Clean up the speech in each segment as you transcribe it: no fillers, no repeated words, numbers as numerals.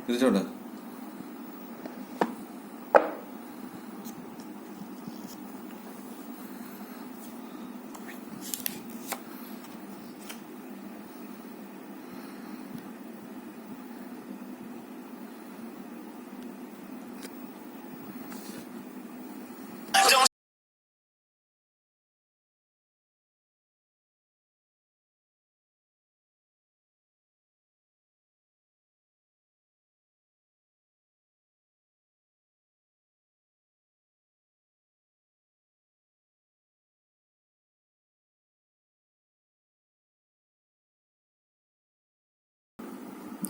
തിരിച്ചോട്ടെ.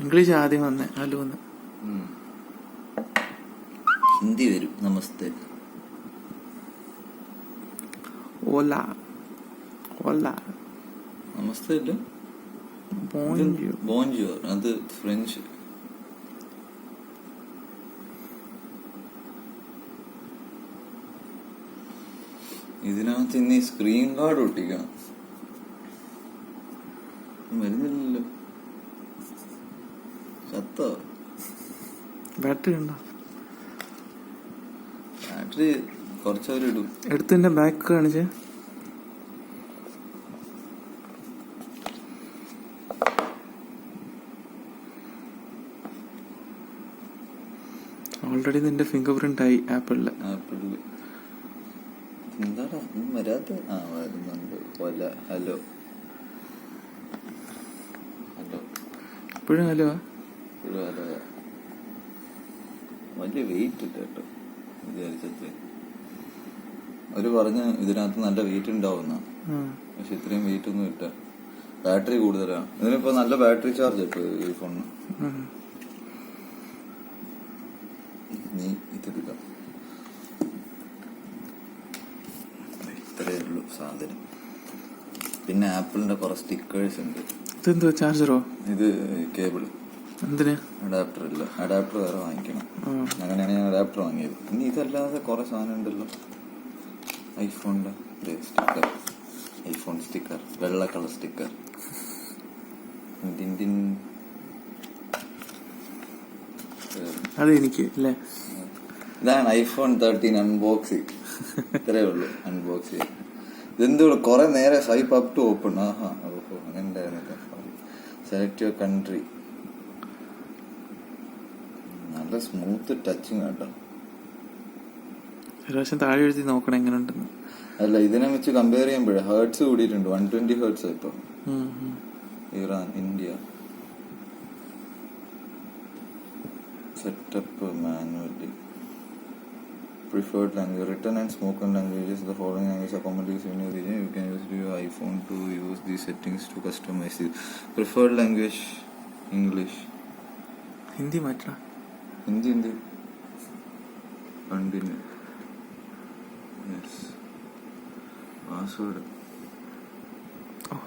English ആദ്യം വന്നേ. Hello എന്ന് ഹിന്ദി വരും. നമസ്തേ. ഓല ഓല നമസ്തേ ഇല്ല. ബോൺജൂർ. ബോൺജൂർ അത് ഫ്രഞ്ച്. ഇതിനകത്ത് ഇന്ന് ഈ സ്ക്രീൻ ഗാർഡ് ഒട്ടിക്കണം. വരുന്നില്ലല്ലോ. സത്തോ ബാറ്ററി ഉണ്ടോ? ബാറ്ററി കുറച്ചവരിടും. എടുത്തിന്റെ ബാക്ക് കാണിച്ചേ. ഓൾറെഡി നിന്റെ ഫിംഗർ പ്രിന്റ് ആയി ആപ്പിളില്. എന്താടാ വരാത്ത? വരുന്നുണ്ട്. ഹലോ ഹലോ ഇപ്പോഴും ഹലോ. ഹലോ വലിയ വെയിറ്റ് ഇല്ല കേട്ടോ വിചാരിച്ചത്. അവര് പറഞ്ഞ ഇതിനകത്ത് നല്ല വെയിറ്റ് ഉണ്ടാവുന്ന, പക്ഷെ ഇത്രയും വെയിറ്റ് ഒന്നും ഇല്ല. ബാറ്ററി കൂടുതലാണ് ഇതിനിപ്പോ. നല്ല ബാറ്ററി ചാർജ് ഇപ്പൊ ഈ ഫോണിന്. നീ ഇതെടുക്ക. ഇത്രയേ ഉള്ളൂ സാധനം. പിന്നെ ആപ്പിളിന്റെ കുറെ സ്റ്റിക്കേഴ്സ് ഉണ്ട്. ഇതെന്തോ ചാർജറോ? ഇത് കേബിൾ. എന്തിനാ? അഡാപ്റ്റർ ഇല്ല. അഡാപ്റ്റർ വേറെ വാങ്ങിക്കണം. അങ്ങനെയാണ് ഞാൻ അഡാപ്റ്റർ വാങ്ങിയത്. ഇനി ഇതല്ലാതെ കുറെ സാധനം ഉണ്ടല്ലോ. ഐഫോണിന്റെ സ്റ്റിക്കർ, ഐഫോൺ സ്റ്റിക്കർ, വെള്ള കളർ സ്റ്റിക്കർ. അത് എനിക്ക് അല്ലേ. ഇതാണ് ഐഫോൺ 13 അൺബോക്സിങ്. ഇത്രേ ഉള്ളൂ അൺബോക്സിങ്. ഇതെന്തോ കുറെ നേരെ സ്വൈപ്പ് അപ് ടു ഓപ്പൺ. ഓഹോ അങ്ങനെ ഉണ്ടായിരുന്നു. Select your country. നല്ല സ്മൂത്ത് ടച്ചിങ് കേട്ടോ. താഴെ എഴുതി നോക്കണം എങ്ങനെ ഉണ്ടെന്ന്. അല്ല, ഇതിനെ വെച്ച് കമ്പയർ ചെയ്യുമ്പോഴേ ഹേർട്സ് കൂടിയിട്ടുണ്ട്. 120 ഹേർട്സ് ഇപ്പൊ. Iran, India. Setup manually. Preferred language. Written and spoken languages. The following languages are commonly used in your region. You can use your iPhone to use these settings to customize it. Preferred language English. Hindi മാറ്റാ. Hindi continue. Yes. Password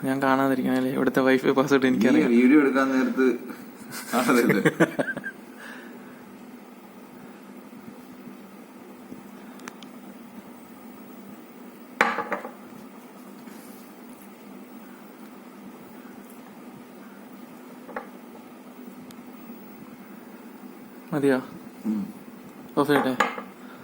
ഞാൻ കാണാതിരിക്കണല്ലേ. ഇവിടുത്തെ wifi password എനിക്കറിയാം. Video എടുക്കാൻ നേരത്ത് ആണല്ലേ. മതിയോ? Of ചെയ്യട്ടെ.